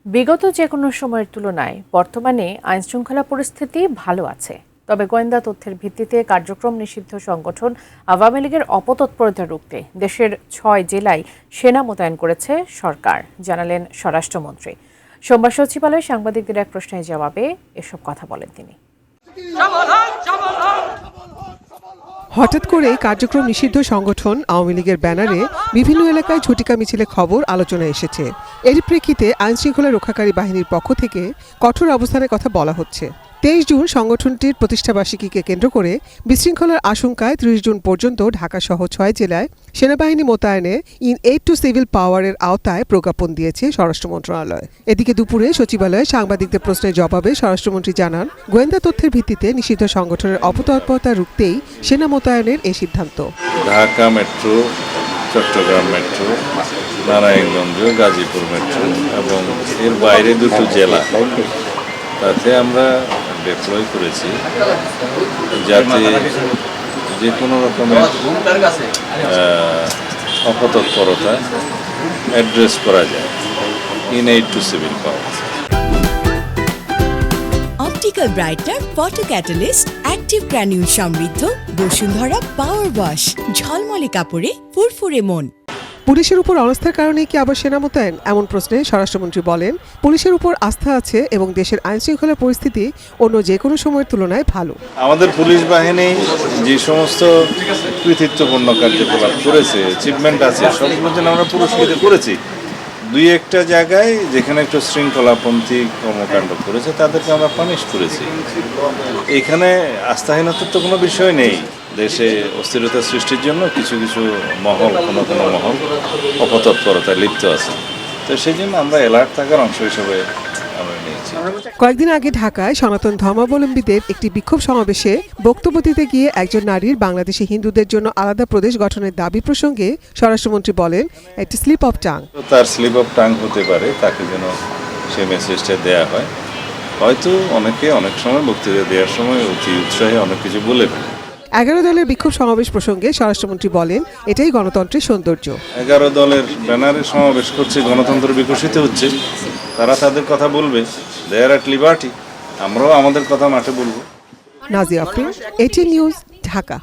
বিগত যে কোনো সময়ের তুলনায় বর্তমানে আইনশৃঙ্খলা পরিস্থিতি ভালো আছে। তবে গোয়েন্দা তথ্যের ভিত্তিতে কার্যক্রম নিষিদ্ধ সংগঠন আওয়ামী লীগের অপতৎপরতা রুখতে দেশের 6 জেলায় সেনা মোতায়েন করেছে সরকার, জানালেন স্বরাষ্ট্রমন্ত্রী। সোমবার সচিবালয়ে সাংবাদিকদের এক প্রশ্নের জবাবে এসব কথা বলেন তিনি। হঠাৎ করে কার্যক্রম নিষিদ্ধ সংগঠন আওয়ামী লীগের ব্যানারে বিভিন্ন এলাকায় ঝটিকা মিছিলে খবর আলোচনায় এসেছে। এর প্রেক্ষিতে আইনশৃঙ্খলা রক্ষাকারী বাহিনীর পক্ষ থেকে কঠোর অবস্থানের কথা বলা হচ্ছে। 23 জুন সংগঠনটির প্রতিষ্ঠাবার্ষিকীকে কেন্দ্র করে বিশৃঙ্খলার আশঙ্কায় 30 জুন পর্যন্ত ঢাকাসহ 6 জেলায় সেনাবাহিনী মোতায়েনে এইড টু সিভিল পাওয়ারের আওতায় প্রজ্ঞাপন দিয়েছে স্বরাষ্ট্র মন্ত্রণালয়। এদিকে দুপুরে সচিবালয়ে সাংবাদিকদের প্রশ্নের জবাবে স্বরাষ্ট্রমন্ত্রী জানান, গোয়েন্দা তথ্যের ভিত্তিতে নিষিদ্ধ সংগঠনের অপতৎপরতা রুখতেই সেনা মোতায়েনের এই সিদ্ধান্ত। Dhaka metro, Chattogram metro, Narayanganj, Gazipur metro এবং এর বাইরে 2টি জেলা, তাতে আমরা ডিপ্লয় করেছি যাতে যে কোনো রকমের অপতৎপরতা অ্যাড্রেস করা যায় in aid two civil power. Optical brighter, photo catalyst, active granule সমৃদ্ধ বসুন্ধরা পাওয়ার ওয়াশ, ঝলমলে কাপড়ে ফুরফুরে মন। পুলিশের উপর অনাস্থার কারণে কি আবার সেনা মোতায়েন, এমন প্রশ্নে স্বরাষ্ট্রমন্ত্রী বলেন, পুলিশের উপর আস্থা আছে এবং দেশের আইনশৃঙ্খলা পরিস্থিতি অন্য যে কোনো সময়ের তুলনায় ভালো। আমাদের পুলিশ বাহিনী যে সমস্ত কৃতিত্বপূর্ণ কার্যকলাপ করেছে, অ্যাচিভমেন্ট আছে, সবগুলোর জন্য আমরা পুরস্কৃত করেছি। 2-1টা জায়গায় যেখানে একটু শৃঙ্খলাপন্থী কর্মকাণ্ড করেছে তাদেরকে আমরা পানিশ করেছি। এখানে আস্থাহীনতার তো কোনো বিষয় নেই। দেশে অস্থিরতা সৃষ্টির জন্য কিছু কিছু মহল, কোনো মহল অপতৎপরতায় লিপ্ত আছে, তো সেই জন্য আমরা অ্যালার্ট থাকার অংশ হিসেবে আমরা নিয়েছি। কয়েকদিন আগে ঢাকায় সনাতন ধর্মাবলম্বীদের একটি বিক্ষোভ সমাবেশে বক্তব্য দিতে গিয়ে একজন নারীর বাংলাদেশি হিন্দুদের জন্য আলাদা প্রদেশ গঠনের দাবি প্রসঙ্গে স্বরাষ্ট্রমন্ত্রী বলেন, একটি স্লিপ অফ টাং। তার স্লিপ অফ টাং হতে পারে, তাকে যেন সে মেসেজটা দেওয়া হয়। হয়তো অনেকে অনেক সময় বক্তৃতা দেওয়ার সময় অতি উৎসাহে অনেক কিছু বলে ফেলে। 11 দলের বিক্ষোভ সমাবেশ প্রসঙ্গে স্বরাষ্ট্রমন্ত্রী বলেন, এটাই গণতন্ত্রের সৌন্দর্য। 11 দলের ব্যানারে সমাবেশ করছে, গণতন্ত্র বিকশিত হচ্ছে, তারা তাদের কথা বলবে, দে আর অ্যাট লিবার্টি, আমরাও আমাদের কথা মাঠে বলবো। Nazia Afrin, ATN news, Dhaka.